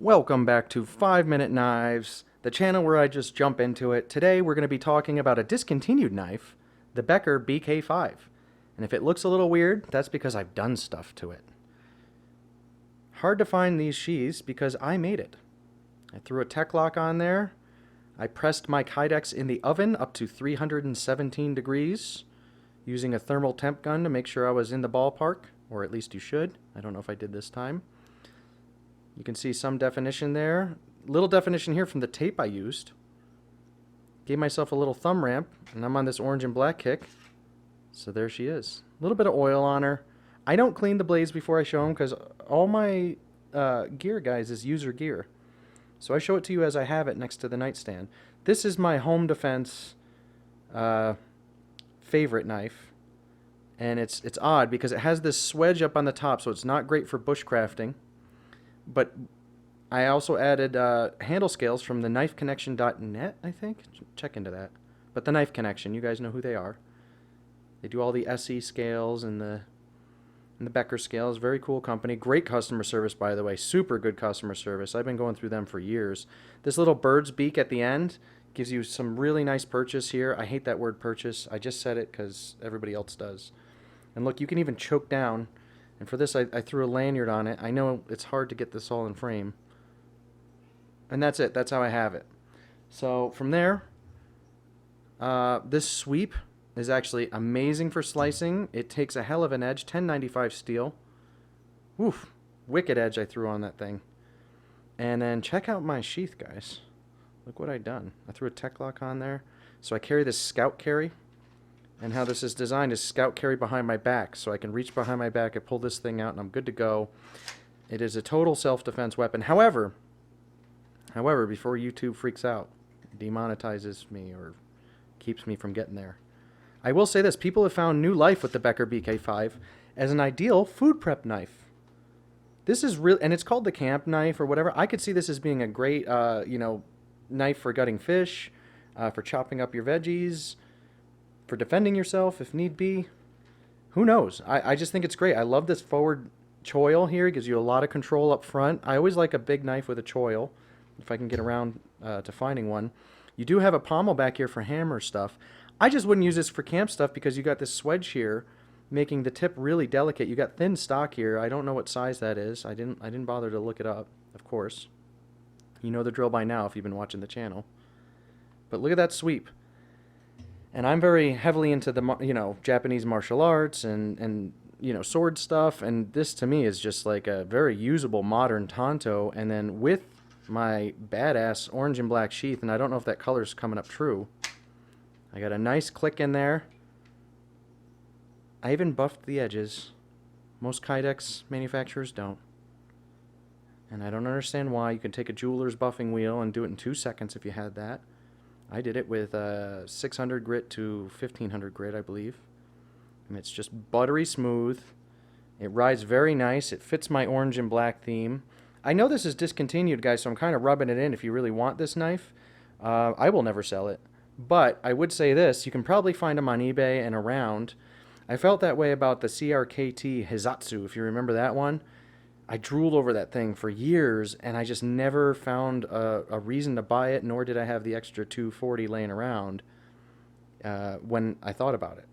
Welcome back to 5 Minute Knives, the channel where I just jump into it. Today we're going to be talking about a discontinued knife, the Becker BK5. And if it looks a little weird, that's because I've done stuff to it. Hard to find these sheaths because I made it. I threw a tech lock on there. I pressed my Kydex in the oven up to 317 degrees using a thermal temp gun to make sure I was in the ballpark, or at least you should. I don't know if I did this time. You can see some definition there. Little definition here from the tape I used. Gave myself a little thumb ramp, and I'm on this orange and black kick. So there she is. A little bit of oil on her. I don't clean the blades before I show them because all my gear, guys, is user gear. So I show it to you as I have it next to the nightstand. This is my home defense favorite knife. And it's odd because it has this swedge up on the top, so it's not great for bushcrafting. But I also added handle scales from the knifeconnection.net, I think. Check into that. But the Knife Connection, you guys know who they are. They do all the SE scales and the Becker scales. Very cool company. Great customer service, by the way. Super good customer service. I've been going through them for years. This little bird's beak at the end gives you some really nice purchase here. I hate that word purchase. I just said it because everybody else does. And look, you can even choke down. And for this, I threw a lanyard on it. I know it's hard to get this all in frame. And that's it. That's how I have it. So from there, this sweep is actually amazing for slicing. It takes a hell of an edge. 1095 steel. Oof. Wicked edge I threw on that thing. And then check out my sheath, guys. Look what I done. I threw a tech lock on there. So I carry this scout carry. And how this is designed is scout carry behind my back. So I can reach behind my back and pull this thing out and I'm good to go. It is a total self-defense weapon. However, before YouTube freaks out, demonetizes me or keeps me from getting there, I will say this. People have found new life with the Becker BK5 as an ideal food prep knife. This is real, and it's called the camp knife or whatever. I could see this as being a great, knife for gutting fish, for chopping up your veggies, for defending yourself if need be. Who knows? I just think it's great. I love this forward choil here. It gives you a lot of control up front. I always like a big knife with a choil if I can get around to finding one. You do have a pommel back here for hammer stuff. I just wouldn't use this for camp stuff because you got this swedge here making the tip really delicate. You got thin stock here. I don't know what size that is. I didn't bother to look it up, of course. You know the drill by now if you've been watching the channel. But look at that sweep. And I'm very heavily into the, Japanese martial arts and sword stuff. And this to me is just like a very usable modern tanto. And then with my badass orange and black sheath, and I don't know if that color's coming up true. I got a nice click in there. I even buffed the edges. Most Kydex manufacturers don't. And I don't understand why. You can take a jeweler's buffing wheel and do it in 2 seconds if you had that. I did it with 600 grit to 1500 grit, I believe. And it's just buttery smooth. It rides very nice. It fits my orange and black theme. I know this is discontinued, guys, so I'm kind of rubbing it in if you really want this knife. I will never sell it. But I would say this. You can probably find them on eBay and around. I felt that way about the CRKT Hizatsu, if you remember that one. I drooled over that thing for years, and I just never found a reason to buy it, nor did I have the extra $240 laying around when I thought about it.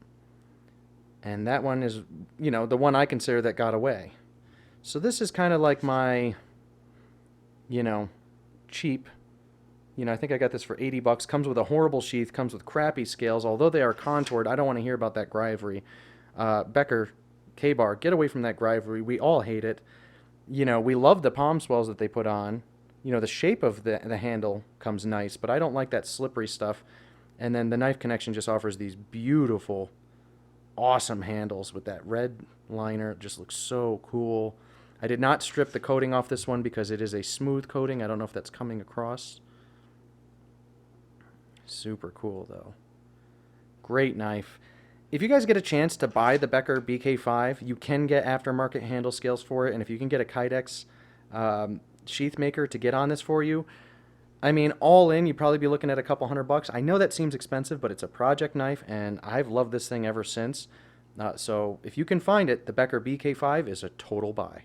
And that one is, the one I consider that got away. So this is kind of like my, cheap. I think I got this for 80 bucks. Comes with a horrible sheath, comes with crappy scales. Although they are contoured, I don't want to hear about that grivery. Becker K-Bar, get away from that grivery. We all hate it. We love the palm swells that they put on. The shape of the handle comes nice, but I don't like that slippery stuff. And then the Knife Connection just offers these beautiful, awesome handles with that red liner. It just looks so cool. I did not strip the coating off this one because it is a smooth coating. I don't know if that's coming across. Super cool, though. Great knife. If you guys get a chance to buy the Becker BK5, you can get aftermarket handle scales for it. And if you can get a Kydex sheath maker to get on this for you, I mean, all in, you'd probably be looking at a couple $100. I know that seems expensive, but it's a project knife, and I've loved this thing ever since. So if you can find it, the Becker BK5 is a total buy.